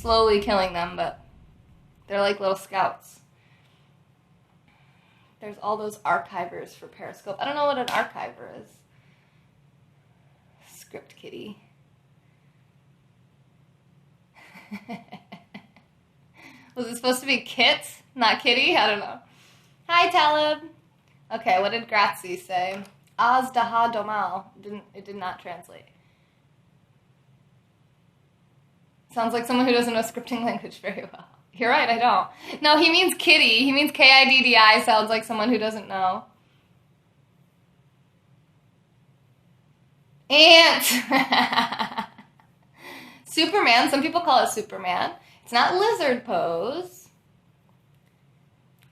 slowly killing them, but they're like little scouts. There's all those archivers for Periscope. I don't know what an archiver is. Script kitty. Was it supposed to be Kit, not Kitty? I don't know. Hi, Talib. Okay, what did Grazi say? Az daha domal. It did not translate. Sounds like someone who doesn't know scripting language very well. You're right, I don't. No, he means kitty. He means Kiddi. Sounds like someone who doesn't know. Ant. Superman. Some people call it Superman. It's not lizard pose.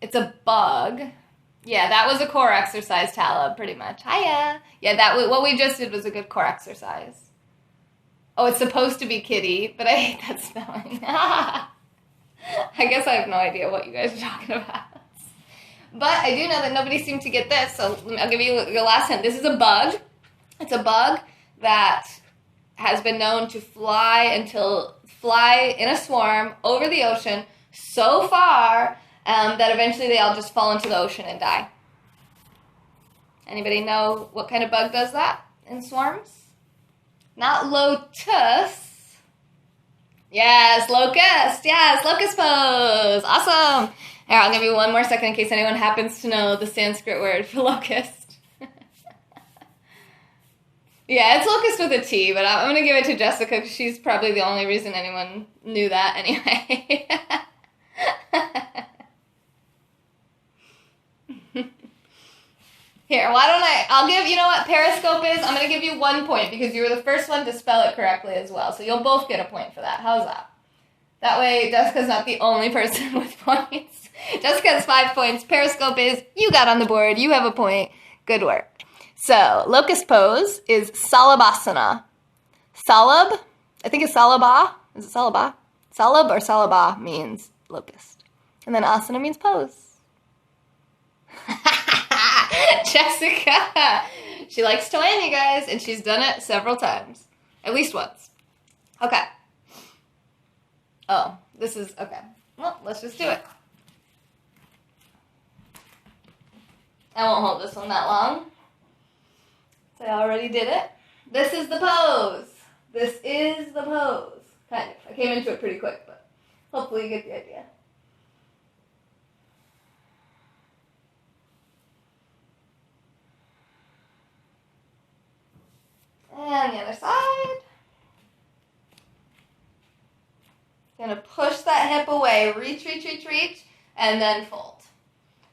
It's a bug. Yeah, that was a core exercise, Talib, pretty much. Hiya. Yeah, what we just did was a good core exercise. Oh, it's supposed to be kitty, but I hate that spelling. I guess I have no idea what you guys are talking about. But I do know that nobody seemed to get this, so I'll give you your last hint. This is a bug. It's a bug that has been known to fly in a swarm over the ocean so far that eventually they all just fall into the ocean and die. Anybody know what kind of bug does that in swarms? Not lotus. Yes, locust. Yes, locust pose. Awesome. Here, I'll give you one more second in case anyone happens to know the Sanskrit word for locust. Yeah, it's locust with a T, but I'm going to give it to Jessica because she's probably the only reason anyone knew that anyway. Here, I'll give, you know what Periscope is? I'm going to give you 1 point because you were the first one to spell it correctly as well. So you'll both get a point for that. How's that? That way, Jessica's not the only person with points. Jessica has 5 points. Periscope is, you got on the board. You have a point. Good work. So, locust pose is salabasana. Salab, I think it's salaba. Is it salaba? Salab or salaba means locust. And then asana means pose. Jessica. She likes to win, you guys, and she's done it several times. At least once. Okay. Oh, this is, okay. Well, let's just do it. I won't hold this one that long. So I already did it. This is the pose. This is the pose. Kind of. I came into it pretty quick, but hopefully you get the idea. And the other side. Gonna push that hip away. Reach, reach, reach, reach, and then fold.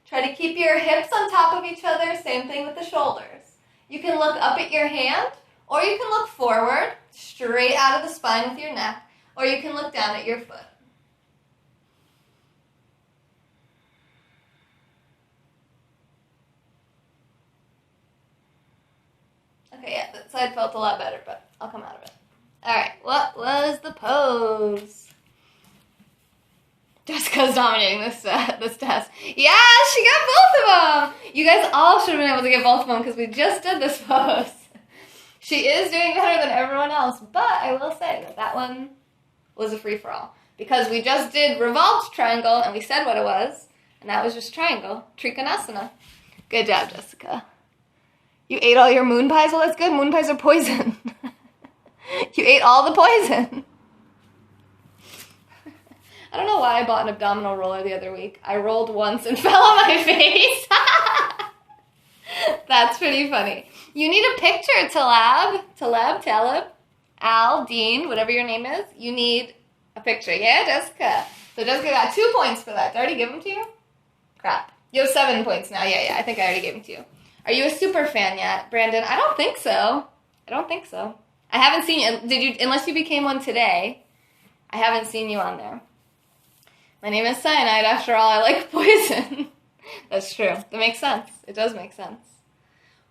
Try to keep your hips on top of each other. Same thing with the shoulders. You can look up at your hand, or you can look forward, straight out of the spine with your neck, or you can look down at your foot. Okay, yeah, that side felt a lot better, but I'll come out of it. All right, what was the pose? Jessica's dominating this test. Yeah, she got both of them. You guys all should have been able to get both of them because we just did this pose. She is doing better than everyone else, but I will say that one was a free-for-all because we just did revolved triangle and we said what it was, and that was just triangle, Trikonasana. Good job, Jessica. You ate all your moon pies? Well, that's good. Moon pies are poison. You ate all the poison. I don't know why I bought an abdominal roller the other week. I rolled once and fell on my face. That's pretty funny. You need a picture, Taleb, Al, Dean, whatever your name is. You need a picture. Yeah, Jessica. So Jessica got 2 points for that. Did I already give them to you? Crap. You have 7 points now. Yeah, I think I already gave them to you. Are you a super fan yet, Brandon? I don't think so. I haven't seen you. Did you? Unless you became one today. I haven't seen you on there. My name is Cyanide. After all, I like poison. That's true. That makes sense. It does make sense.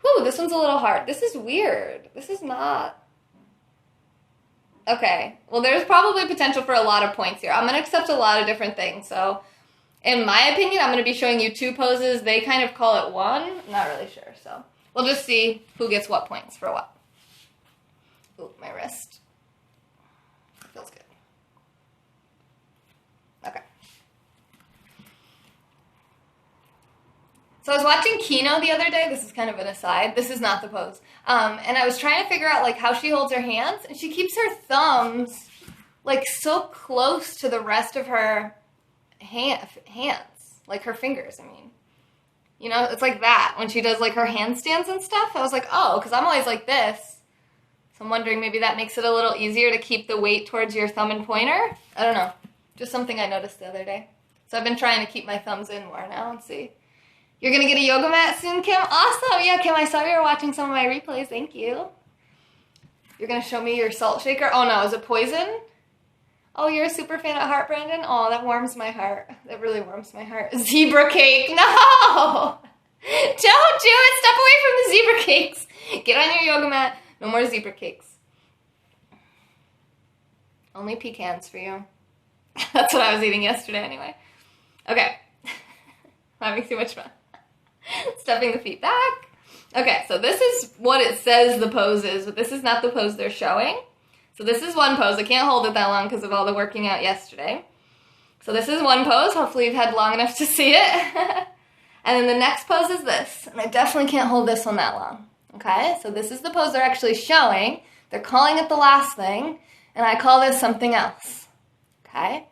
Whew, this one's a little hard. This is weird. This is not... Okay. Well, there's probably potential for a lot of points here. I'm going to accept a lot of different things. So, in my opinion, I'm going to be showing you 2 poses. They kind of call it one. I'm not really sure. So, we'll just see who gets what points for what. Ooh, my wrist. Feels good. So I was watching Kino the other day. This is kind of an aside. This is not the pose. And I was trying to figure out like how she holds her hands, and she keeps her thumbs like so close to the rest of her hands, like her fingers. I mean, you know, it's like that when she does like her handstands and stuff. I was like, oh, because I'm always like this. So I'm wondering maybe that makes it a little easier to keep the weight towards your thumb and pointer. I don't know. Just something I noticed the other day. So I've been trying to keep my thumbs in more now and see. You're going to get a yoga mat soon, Kim? Awesome. Yeah, Kim, I saw you were watching some of my replays. Thank you. You're going to show me your salt shaker? Oh, no. Is it poison? Oh, you're a super fan at heart, Brandon? Oh, that warms my heart. That really warms my heart. Zebra cake. No! Don't do it. Step away from the zebra cakes. Get on your yoga mat. No more zebra cakes. Only pecans for you. That's what I was eating yesterday anyway. Okay. Having too much fun. Stepping the feet back. Okay, so this is what it says the pose is, but this is not the pose they're showing. So this is one pose. I can't hold it that long because of all the working out yesterday. So this is one pose. Hopefully you've had long enough to see it. And then the next pose is this. And I definitely can't hold this one that long. Okay, so this is the pose they're actually showing. They're calling it the last thing. And I call this something else. Okay?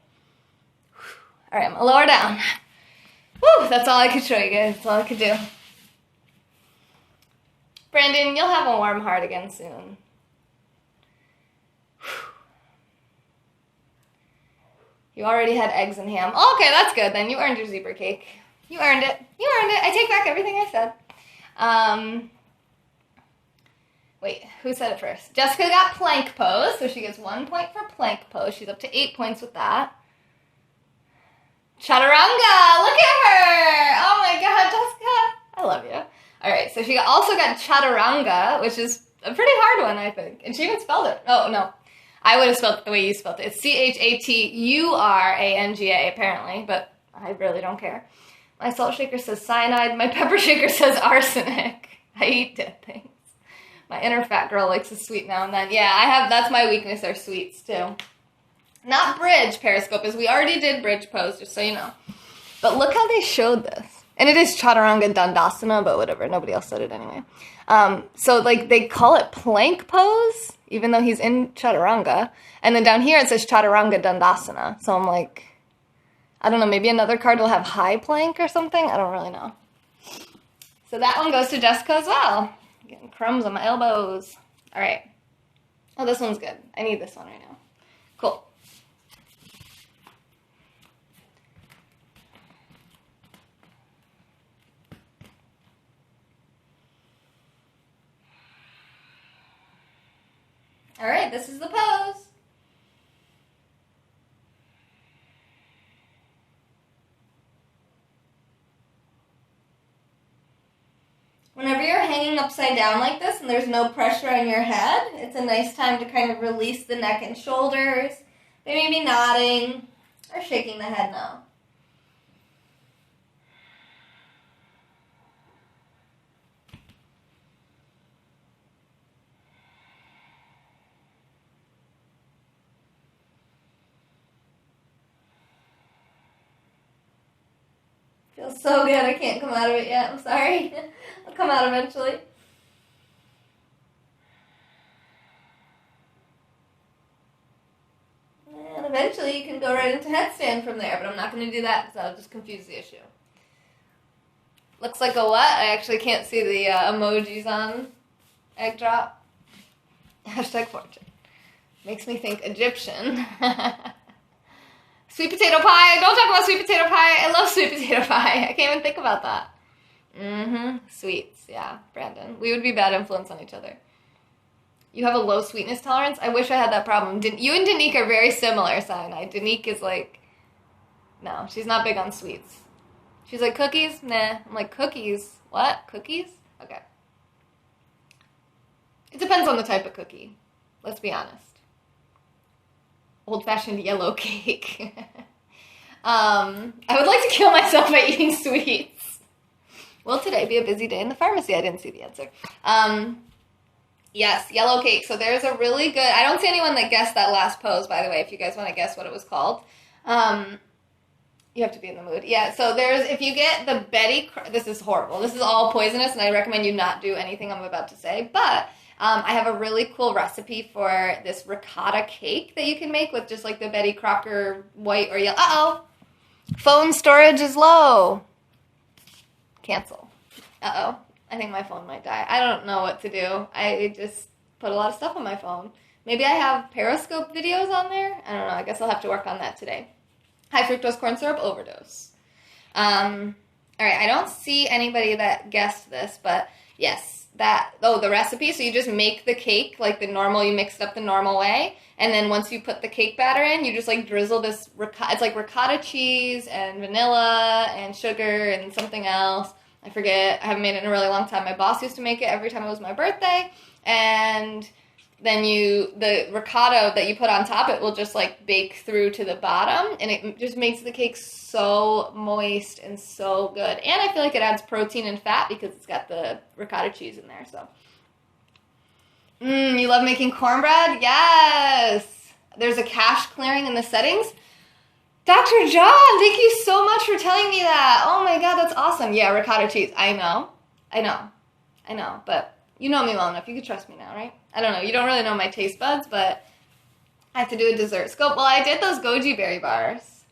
All right, I'm going to lower down. Whew, that's all I could show you guys. That's all I could do. Brandon, you'll have a warm heart again soon. You already had eggs and ham. Oh, okay, that's good then. You earned your zebra cake. You earned it. You earned it. I take back everything I said. Wait, who said it first? Jessica got plank pose, so she gets 1 point for plank pose. She's up to 8 points with that. Chaturanga! Look at her! Oh my god, Jessica! I love you. Alright, so she also got chaturanga, which is a pretty hard one, I think. And she even spelled it. Oh, no. I would have spelled it the way you spelled it. It's Chaturanga, apparently, but I really don't care. My salt shaker says cyanide. My pepper shaker says arsenic. I eat dead things. My inner fat girl likes a sweet now and then. Yeah, that's my weakness, are sweets, too. Not bridge, Periscope, as we already did bridge pose, just so you know. But look how they showed this. And it is Chaturanga Dandasana, but whatever. Nobody else said it anyway. So, like, they call it plank pose, even though he's in Chaturanga. And then down here it says Chaturanga Dandasana. So I'm like, I don't know, maybe another card will have high plank or something? I don't really know. So that one goes to Jessica as well. Getting crumbs on my elbows. All right. Oh, this one's good. I need this one right now. Cool. All right, this is the pose. Whenever you're hanging upside down like this and there's no pressure on your head, it's a nice time to kind of release the neck and shoulders. They may be nodding or shaking the head now. Feels so good. I can't come out of it yet. I'm sorry. I'll come out eventually. And eventually you can go right into headstand from there, but I'm not going to do that because I'll just confuse the issue. Looks like a what? I actually can't see the emojis on egg drop. Hashtag fortune. Makes me think Egyptian. Sweet potato pie. Don't talk about sweet potato pie. I love sweet potato pie. I can't even think about that. Sweets. Yeah, Brandon. We would be bad influence on each other. You have a low sweetness tolerance? I wish I had that problem. You and Danique are very similar, Cyanide. Danique is like, no, she's not big on sweets. She's like, cookies? Nah. I'm like, cookies? What? Cookies? Okay. It depends on the type of cookie. Let's be honest. Old-fashioned yellow cake. I would like to kill myself by eating sweets. Will today be a busy day in the pharmacy? I didn't see the answer. Yes, yellow cake. So there's a really good... I don't see anyone that guessed that last pose, by the way, if you guys want to guess what it was called. You have to be in the mood. Yeah, so if you get the this is horrible. This is all poisonous, and I recommend you not do anything I'm about to say. But I have a really cool recipe for this ricotta cake that you can make with just like the Betty Crocker white or yellow. Uh-oh. Phone storage is low. Cancel. Uh-oh. I think my phone might die. I don't know what to do. I just put a lot of stuff on my phone. Maybe I have Periscope videos on there. I don't know. I guess I'll have to work on that today. High fructose corn syrup overdose. All right, I don't see anybody that guessed this, but yes, the recipe. So you just make the cake like the normal, you mix it up the normal way, and then once you put the cake batter in, you just like drizzle this it's like ricotta cheese and vanilla and sugar and something else. I forget. I haven't made it in a really long time. My boss used to make it every time it was my birthday, and then the ricotta that you put on top, it will just like bake through to the bottom, and it just makes the cake so moist and so good. And I feel like it adds protein and fat because it's got the ricotta cheese in there. So, you love making cornbread? Yes. There's a cache clearing in the settings. Dr. John, thank you so much for telling me that. Oh my God, that's awesome. Yeah, ricotta cheese. I know, but you know me well enough. You can trust me now, right? I don't know. You don't really know my taste buds, but I have to do a dessert scope. Well, I did those goji berry bars.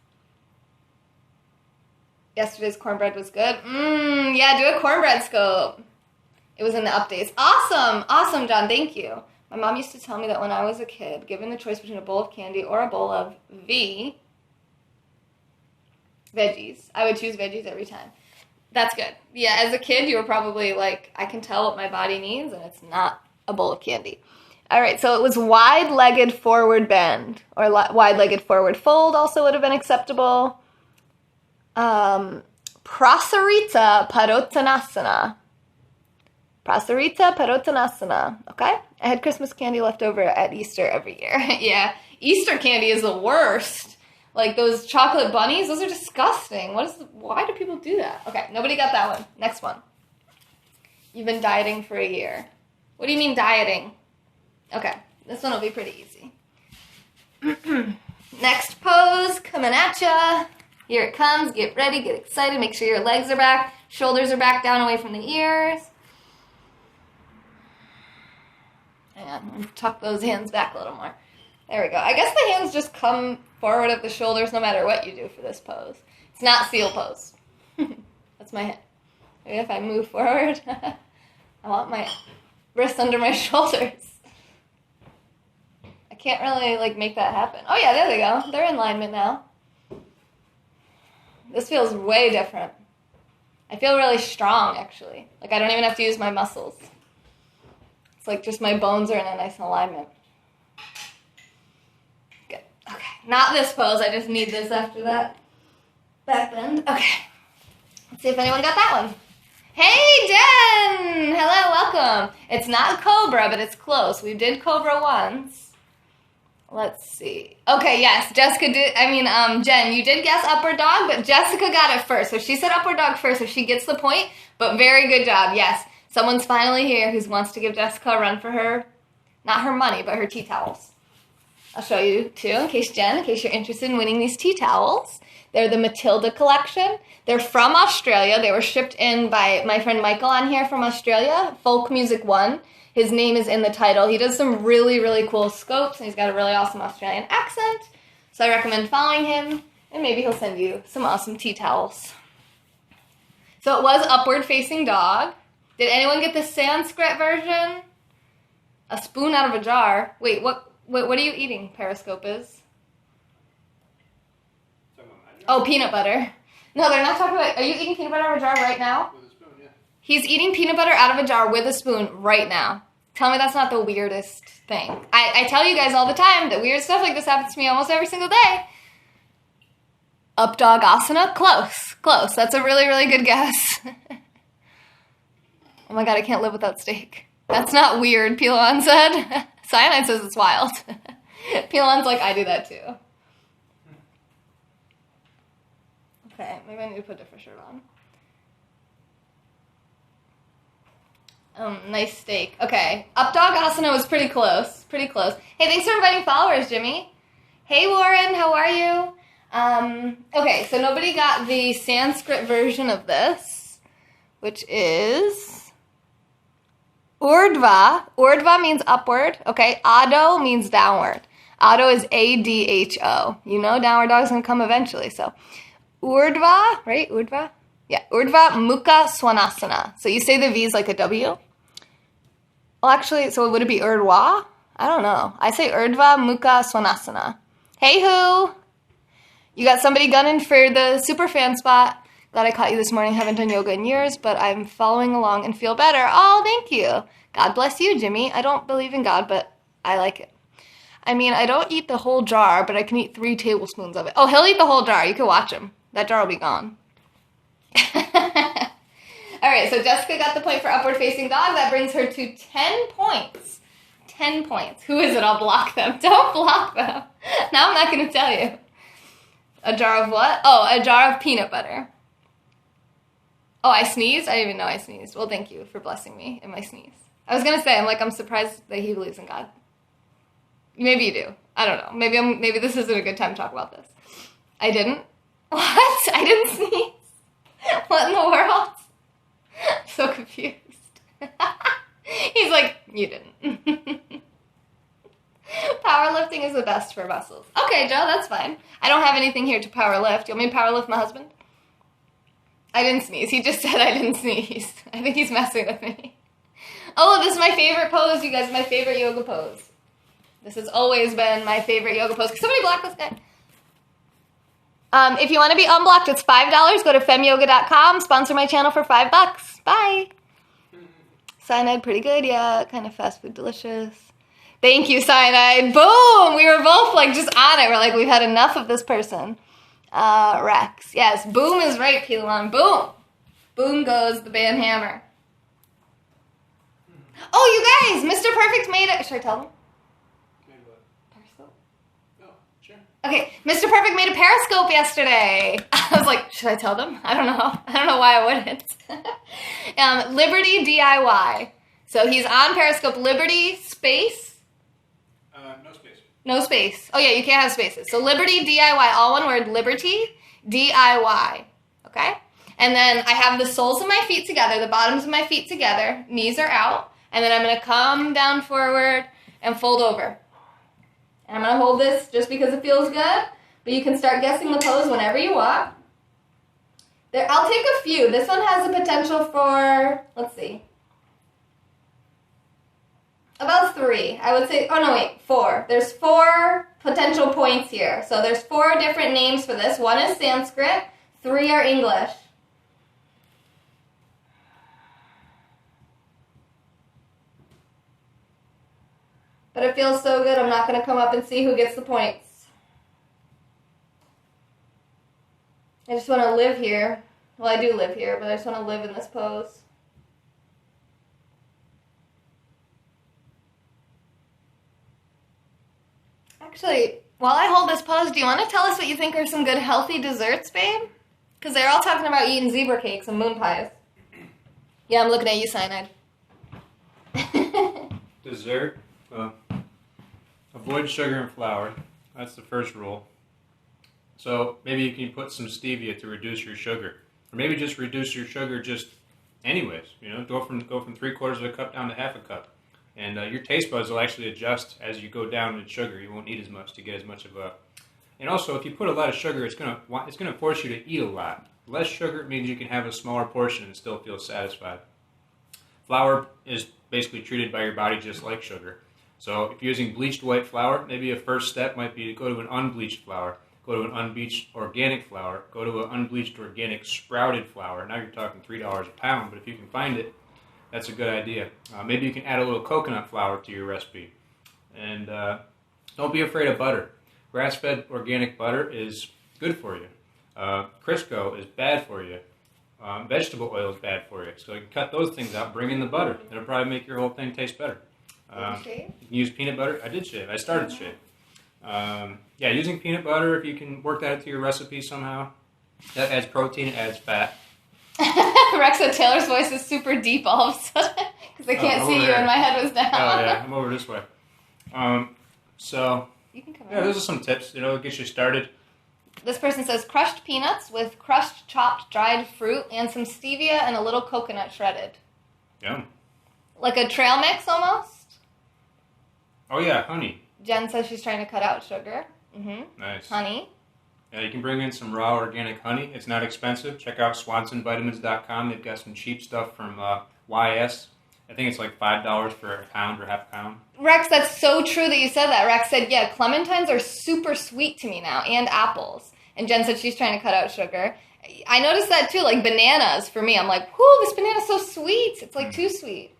Yesterday's cornbread was good. Yeah, do a cornbread scope. It was in the updates. Awesome. Awesome, John. Thank you. My mom used to tell me that when I was a kid, given the choice between a bowl of candy or a bowl of veggies, I would choose veggies every time. That's good. Yeah, as a kid, you were probably like, I can tell what my body needs, and it's not a bowl of candy. All right, so it was wide-legged forward bend, or wide-legged forward fold also would have been acceptable. Prasarita Padottanasana. Prasarita Padottanasana, okay? I had Christmas candy left over at Easter every year. Yeah, Easter candy is the worst. Like those chocolate bunnies, those are disgusting. Why do people do that? Okay, nobody got that one. Next one. You've been dieting for a year. What do you mean dieting? Okay, this one will be pretty easy. Next pose, coming at ya. Here it comes. Get ready, get excited. Make sure your legs are back. Shoulders are back, down away from the ears. And tuck those hands back a little more. There we go. I guess the hands just come forward of the shoulders no matter what you do for this pose. It's not seal pose. That's my head. Maybe if I move forward, I want my wrists under my shoulders. I can't really like make that happen. Oh yeah, there they go. They're in alignment now. This feels way different. I feel really strong actually. Like I don't even have to use my muscles. It's like just my bones are in a nice alignment. Good. Okay. Not this pose. I just need this after that back bend. Okay. Let's see if anyone got that one. Hey, Jen! Hello, welcome. It's not Cobra, but it's close. We did Cobra once. Let's see. Okay, yes, Jen, you did guess upward dog, but Jessica got it first. So she said upward dog first, so she gets the point, but very good job, yes. Someone's finally here who wants to give Jessica a run for her, not her money, but her tea towels. I'll show you, too, in case you're interested in winning these tea towels. They're the Matilda collection. They're from Australia. They were shipped in by my friend Michael on here from Australia, Folk Music One. His name is in the title. He does some really, really cool scopes, and he's got a really awesome Australian accent. So I recommend following him, and maybe he'll send you some awesome tea towels. So it was upward facing dog. Did anyone get the Sanskrit version? A spoon out of a jar. Wait, what are you eating, Periscope is? Oh, peanut butter. No, they're not talking about... Are you eating peanut butter out of a jar right now? With a spoon, yeah. He's eating peanut butter out of a jar with a spoon right now. Tell me that's not the weirdest thing. I tell you guys all the time that weird stuff like this happens to me almost every single day. Up dog asana? Close. That's a really, really good guess. Oh my god, I can't live without steak. That's not weird, Pilon said. Cyanide says it's wild. Pilon's like, I do that too. Okay, maybe I need to put a different shirt on. Nice steak. Okay, up dog asana was pretty close. Hey, thanks for inviting followers, Jimmy. Hey, Warren, how are you? Okay, so nobody got the Sanskrit version of this, which is urdhva. Urdhva means upward, okay? Adho means downward. Adho is A-D-H-O. You know downward dog is going to come eventually, so urdhva, right? Urdhva? Yeah, urdhva mukha svanasana. So you say the V's like a W. Well, actually, so would it be urdhva? I don't know. I say urdhva mukha svanasana. Hey, who? You got somebody gunning for the super fan spot. Glad I caught you this morning. Haven't done yoga in years, but I'm following along and feel better. Oh, thank you. God bless you, Jimmy. I don't believe in God, but I like it. I mean, I don't eat the whole jar, but I can eat 3 tablespoons of it. Oh, he'll eat the whole jar. You can watch him. That jar will be gone. All right, so Jessica got the point for upward facing dog. That brings her to 10 points. 10 points. Who is it? I'll block them. Don't block them. Now I'm not going to tell you. A jar of what? Oh, a jar of peanut butter. Oh, I sneezed? I didn't even know I sneezed. Well, thank you for blessing me in my sneeze. I was going to say, I'm surprised that he believes in God. Maybe you do. I don't know. Maybe this isn't a good time to talk about this. I didn't? What? I didn't sneeze? What in the world? So confused. He's like, you didn't. Powerlifting is the best for muscles. Okay, Joe, that's fine. I don't have anything here to powerlift. You want me to powerlift my husband? I didn't sneeze. He just said I didn't sneeze. I think he's messing with me. Oh, this is my favorite pose, you guys. My favorite yoga pose. This has always been my favorite yoga pose. Can somebody block this guy? If you want to be unblocked, it's $5. Go to femyoga.com. Sponsor my channel for $5. Bye. Cyanide, pretty good. Yeah, kind of fast food, delicious. Thank you, Cyanide. Boom! We were both just on it. We're like, we've had enough of this person. Rex. Yes, boom is right, Pilon. Boom! Boom goes the band hammer. Oh, you guys! Mr. Perfect made it. Should I tell them? Okay, Mr. Perfect made a Periscope yesterday. I was like, should I tell them? I don't know. I don't know why I wouldn't. Liberty DIY. So he's on Periscope. Liberty space? No space. No space. Oh, yeah, you can't have spaces. So Liberty DIY, all one word, Liberty DIY. Okay? And then I have the soles of my feet together, the bottoms of my feet together, knees are out, and then I'm going to come down forward and fold over. And I'm going to hold this just because it feels good, but you can start guessing the pose whenever you want. I'll take a few. This one has the potential for, let's see, about 3. I would say, 4. There's 4 potential points here. So there's 4 different names for this. 1 is Sanskrit, 3 are English. But it feels so good, I'm not going to come up and see who gets the points. I just want to live here. Well, I do live here, but I just want to live in this pose. Actually, while I hold this pose, do you want to tell us what you think are some good healthy desserts, babe? Because they're all talking about eating zebra cakes and moon pies. Yeah, I'm looking at you, Cyanide. Dessert? Avoid sugar and flour. That's the first rule. So maybe you can put some stevia to reduce your sugar. Or maybe just reduce your sugar just anyways. Go from 3/4 of a cup down to half a cup. And your taste buds will actually adjust as you go down in sugar. You won't need as much to get as much of a... And also, if you put a lot of sugar, it's gonna force you to eat a lot. Less sugar means you can have a smaller portion and still feel satisfied. Flour is basically treated by your body just like sugar. So if you're using bleached white flour, maybe a first step might be to go to an unbleached flour, go to an unbleached organic flour, go to an unbleached organic sprouted flour. Now you're talking $3 a pound, but if you can find it, that's a good idea. Maybe you can add a little coconut flour to your recipe. And don't be afraid of butter. Grass-fed organic butter is good for you. Crisco is bad for you. Vegetable oil is bad for you. So you can cut those things out, bring in the butter. It'll probably make your whole thing taste better. You can use peanut butter. I did shave. I started to shave. Yeah, using peanut butter, if you can work that into your recipe somehow, that adds protein, it adds fat. Rex said Taylor's voice is super deep all of a sudden because I can't see you and my head was down. Oh, yeah, I'm over this way. So, you can come yeah, those are some tips, to get you started. This person says crushed peanuts with crushed chopped dried fruit and some stevia and a little coconut shredded. Yum. Like a trail mix almost? Oh, yeah, honey. Jen says she's trying to cut out sugar. Mm-hmm. Nice. Honey. Yeah, you can bring in some raw organic honey. It's not expensive. Check out swansonvitamins.com. They've got some cheap stuff from YS. I think it's like $5 for a pound or half a pound. Rex, that's so true that you said that. Rex said, yeah, clementines are super sweet to me now, and apples. And Jen said she's trying to cut out sugar. I noticed that too, like bananas for me. I'm like, whoo, this banana's so sweet. It's like too sweet.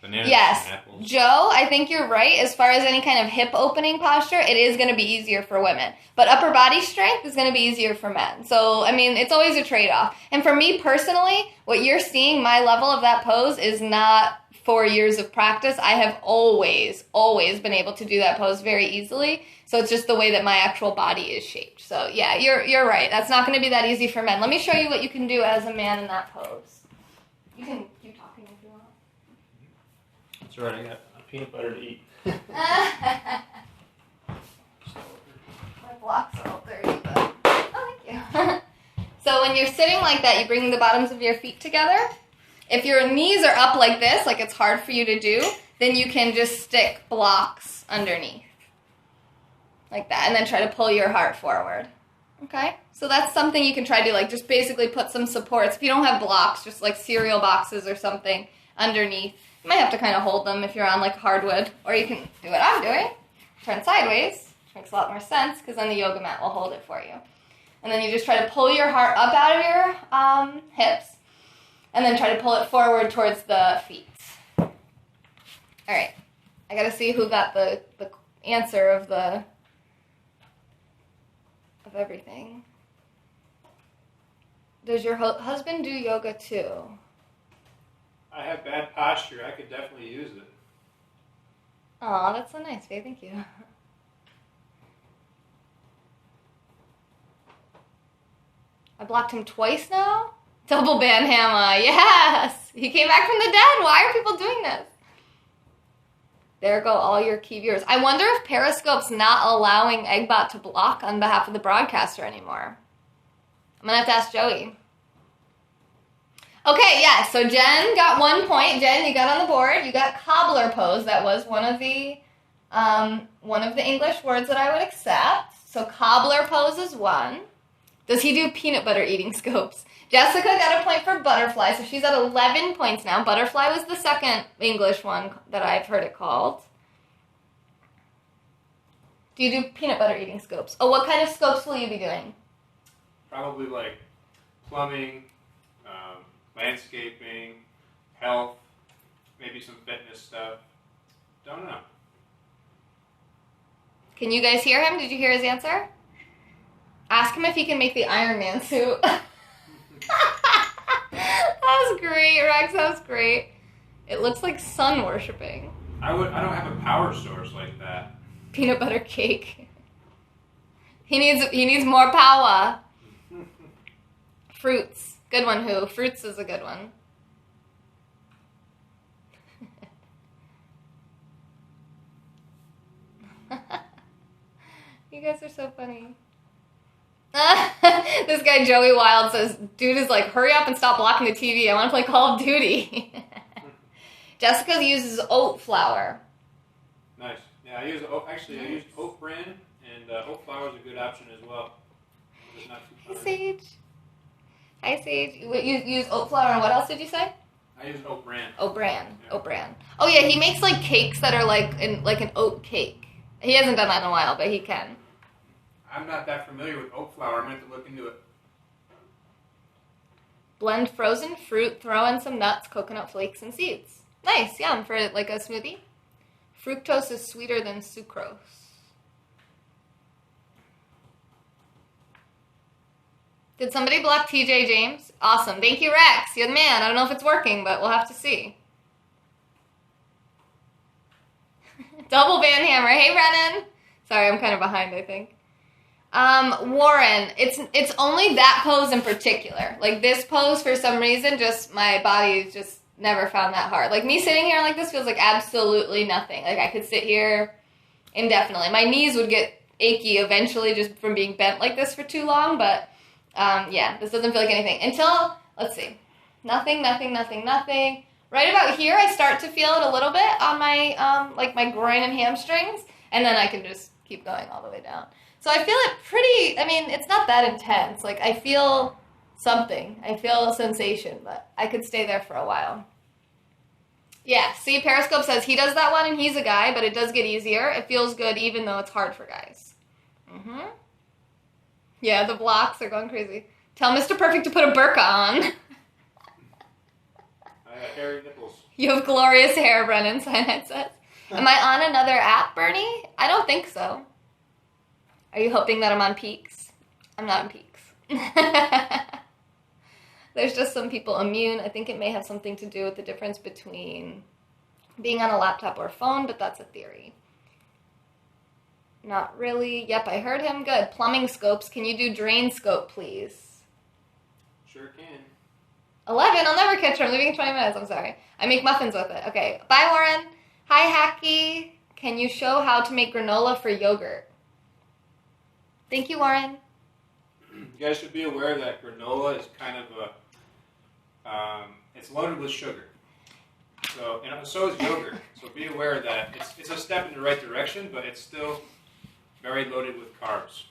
Bananas yes, and apples. Joe, I think you're right. As far as any kind of hip opening posture, it is going to be easier for women. But upper body strength is going to be easier for men. So, I mean, it's always a trade-off. And for me personally, what you're seeing, my level of that pose is not 4 years of practice. I have always been able to do that pose very easily. So it's just the way that my actual body is shaped. So, yeah, you're right. That's not going to be that easy for men. Let me show you what you can do as a man in that pose. You can keep talking if you want. That's right, I got peanut butter to eat. My blocks are all dirty, but oh, thank you. So when you're sitting like that, you bring the bottoms of your feet together. If your knees are up like this, like it's hard for you to do, then you can just stick blocks underneath. Like that, and then try to pull your heart forward. Okay? So that's something you can try to do, like just basically put some supports. If you don't have blocks, just like cereal boxes or something underneath. You might have to kind of hold them if you're on like hardwood, or you can do what I'm doing, turn sideways, which makes a lot more sense because then the yoga mat will hold it for you. And then you just try to pull your heart up out of your hips, and then try to pull it forward towards the feet. All right, I gotta see who got the answer of everything. Does your husband do yoga too? I have bad posture. I could definitely use it. Aw, that's so nice, babe. Thank you. I blocked him twice now? Double ban Hammer, yes! He came back from the dead. Why are people doing this? There go all your key viewers. I wonder if Periscope's not allowing Eggbot to block on behalf of the broadcaster anymore. I'm going to have to ask Joey. Okay, yeah, so Jen got 1 point. Jen, you got on the board. You got cobbler pose. That was one of the English words that I would accept. So cobbler pose is 1. Does he do peanut butter eating scopes? Jessica got a point for butterfly, so she's at 11 points now. Butterfly was the second English one that I've heard it called. Do you do peanut butter eating scopes? Oh, what kind of scopes will you be doing? Probably like plumbing, landscaping, health, maybe some fitness stuff. Don't know. Can you guys hear him? Did you hear his answer? Ask him if he can make the Iron Man suit. That was great, Rex. That was great. It looks like sun worshipping. I don't have a power source like that. Peanut butter cake. He needs more power. Fruits. Good one, who? Fruits is a good one. You guys are so funny. This guy Joey Wild says, dude is like, hurry up and stop blocking the TV. I want to play Call of Duty. Jessica uses oat flour. Nice. Yeah, I use oat bran, and oat flour is a good option as well. It's not too Hi, Sage. Hi, Sage. You use oat flour, and what else did you say? I use oat bran. Oat bran. Yeah. Oat bran. Oh yeah, he makes like cakes that are like an oat cake. He hasn't done that in a while, but he can. I'm not that familiar with oat flour. I'm going to have to look into it. Blend frozen fruit, throw in some nuts, coconut flakes, and seeds. Nice, yum, for like a smoothie. Fructose is sweeter than sucrose. Did somebody block TJ James? Awesome. Thank you, Rex. You're the man. I don't know if it's working, but we'll have to see. Double ban hammer. Hey, Brennan. Sorry, I'm kind of behind, I think. Warren, it's only that pose in particular. Like this pose, for some reason, just my body just never found that hard. Like me sitting here like this feels like absolutely nothing. Like I could sit here indefinitely. My knees would get achy eventually just from being bent like this for too long, but yeah, this doesn't feel like anything. Until, let's see, nothing. Right about here, I start to feel it a little bit on my, like my groin and hamstrings, and then I can just keep going all the way down. So I feel it pretty, I mean, it's not that intense. Like, I feel something. I feel a sensation, but I could stay there for a while. Yeah, see, Periscope says he does that one and he's a guy, but it does get easier. It feels good even though it's hard for guys. Mm-hmm. Yeah, the blocks are going crazy. Tell Mr. Perfect to put a burqa on. I have hairy nipples. You have glorious hair, Brennan, Cyanide says. Am I on another app, Bernie? I don't think so. Are you hoping that I'm on Peaks? I'm not on Peaks. There's just some people immune. I think it may have something to do with the difference between being on a laptop or a phone, but that's a theory. Not really. Yep, I heard him. Good. Plumbing scopes. Can you do drain scope, please? Sure can. 11. I'll never catch her. I'm leaving in 20 minutes. I'm sorry. I make muffins with it. Okay. Bye, Warren. Hi, Hacky. Can you show how to make granola for yogurt? Thank you, Warren. You guys should be aware that granola is kind of a, it's loaded with sugar. So, and so is yogurt. So be aware that it's a step in the right direction, but it's still very loaded with carbs.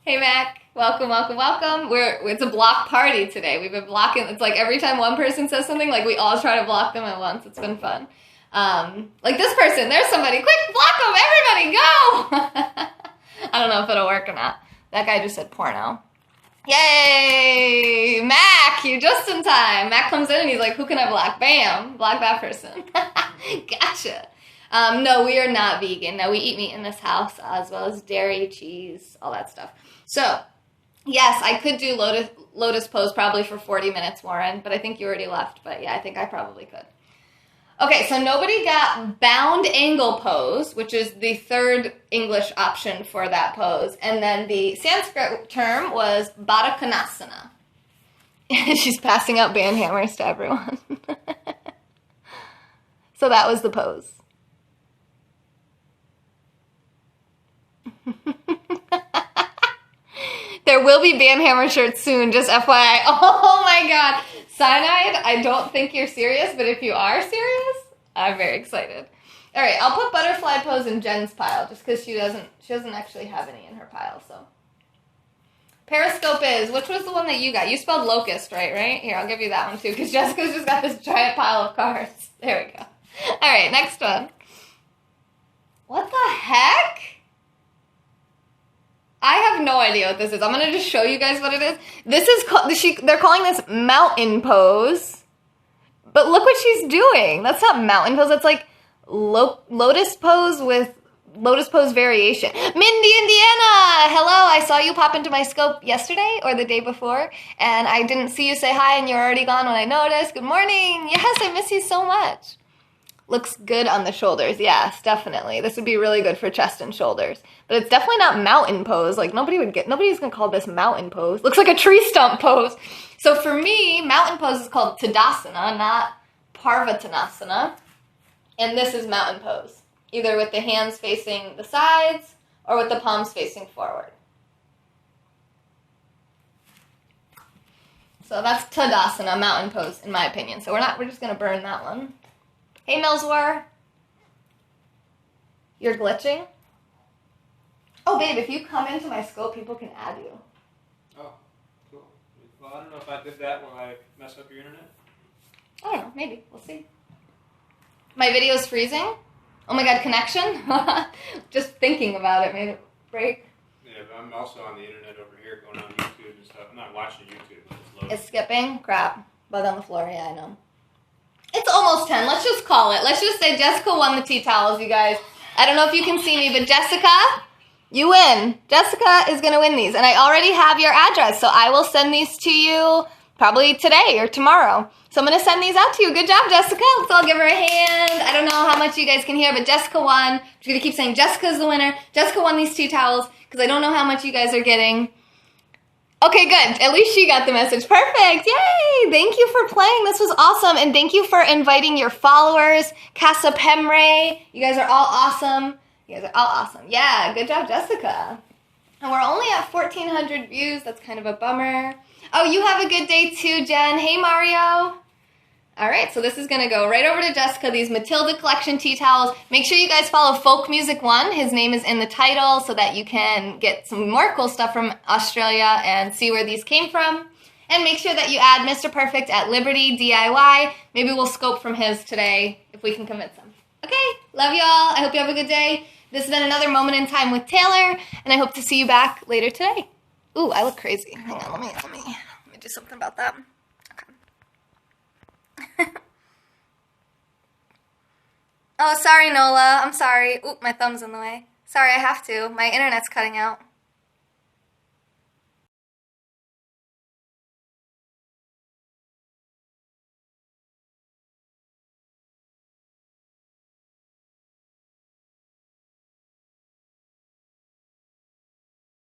Hey, Mac. Welcome. It's a block party today. We've been blocking. It's like every time one person says something, like we all try to block them at once. It's been fun. Like this person, there's somebody. Quick, block them, everybody, go! I don't know if it'll work or not. That guy just said porno. Yay! Mac, you're just in time. Mac comes in and he's like, who can I block? Bam! Block that person. Gotcha. No, we are not vegan. No, we eat meat in this house, as well as dairy, cheese, all that stuff. So, yes, I could do lotus pose probably for 40 minutes, Warren, but I think you already left. But yeah, I think I probably could. Okay, so nobody got bound angle pose, which is the third English option for that pose. And then the Sanskrit term was Baddha Konasana. She's passing out band hammers to everyone. So that was the pose. There will be band hammer shirts soon, just FYI. Oh my god. Cyanide, I don't think you're serious, but if you are serious, I'm very excited. All right, I'll put butterfly pose in Jen's pile just because she doesn't actually have any in her pile. So Periscope is, which was the one that you got? You spelled locust, right? Here, I'll give you that one too because Jessica's just got this giant pile of cards. There we go. All right, next one. What the heck? I have no idea what this is. I'm going to just show you guys what it is. This is, they're calling this mountain pose. But look what she's doing. That's not mountain pose. That's like lotus pose with lotus pose variation. Mindy, Indiana! Hello, I saw you pop into my scope yesterday or the day before. And I didn't see you say hi and you're already gone when I noticed. Good morning. Yes, I miss you so much. Looks good on the shoulders. Yes, definitely. This would be really good for chest and shoulders. But it's definitely not mountain pose. Like nobody's going to call this mountain pose. Looks like a tree stump pose. So for me, mountain pose is called Tadasana, not Parvattanasana. And this is mountain pose. Either with the hands facing the sides or with the palms facing forward. So that's Tadasana, mountain pose, in my opinion. So we're just going to burn that one. Hey, Millswar. You're glitching? Oh, babe, if you come into my scope, people can add you. Oh, cool. Well, I don't know if I did that. Will I mess up your internet? I don't know. Maybe. We'll see. My video's freezing? Oh my god, connection? Just thinking about it made it break. Yeah, but I'm also on the internet over here going on YouTube and stuff. I'm not watching YouTube. It's skipping? Crap. Bug on the floor. Yeah, I know. It's almost 10. Let's just call it. Let's just say Jessica won the tea towels, you guys. I don't know if you can see me, but Jessica, you win. Jessica is going to win these. And I already have your address, so I will send these to you probably today or tomorrow. So I'm going to send these out to you. Good job, Jessica. Let's all give her a hand. I don't know how much you guys can hear, but Jessica won. I'm just going to keep saying Jessica's the winner. Jessica won these tea towels because I don't know how much you guys are getting. Okay, good. At least she got the message. Perfect. Yay! Thank you for playing. This was awesome. And thank you for inviting your followers. Casa Pemre. You guys are all awesome. You guys are all awesome. Yeah, good job, Jessica. And we're only at 1,400 views. That's kind of a bummer. Oh, you have a good day too, Jen. Hey, Mario. All right, so this is going to go right over to Jessica, these Matilda Collection tea towels. Make sure you guys follow Folk Music One. His name is in the title so that you can get some more cool stuff from Australia and see where these came from. And make sure that you add Mr. Perfect at Liberty DIY. Maybe we'll scope from his today if we can convince him. Okay, love y'all. I hope you have a good day. This has been another Moment in Time with Taylor, and I hope to see you back later today. Ooh, I look crazy. Hang on, let me do something about that. Okay. Oh, sorry, Nola. I'm sorry. Oop, my thumb's in the way. Sorry, I have to. My internet's cutting out.